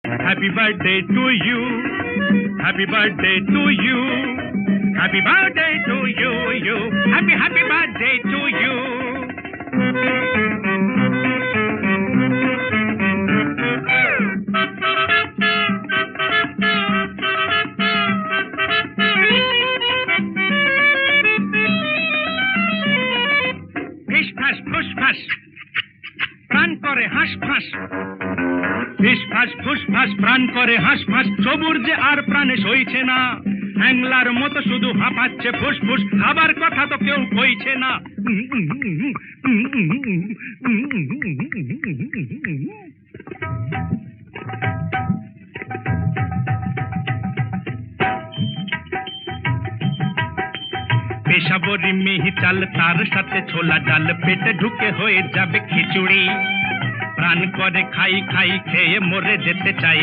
Happy birthday to you. Happy birthday to you. Happy birthday to you. Happy birthday to you. ফিসফাস ফুসফাস প্রাণ করে হাঁসফাঁস, ফিসফাস ফুসফাস প্রাণ করে হাঁসফাঁস, সবুর যে আর প্রাণে সইছে না, হ্যাংলার মতো শুধু হাঁপাচ্ছে ফুসফুস, খাবার কথা তো কেউ কইছে না। পেশাবরি মিহি চাল, তার সাথে ছোলা ডাল, পেটে ঢুকে হয়ে যাবে খিচুড়ি, প্রাণ করে খাই খাই খেয়ে মরে যেতে চাই।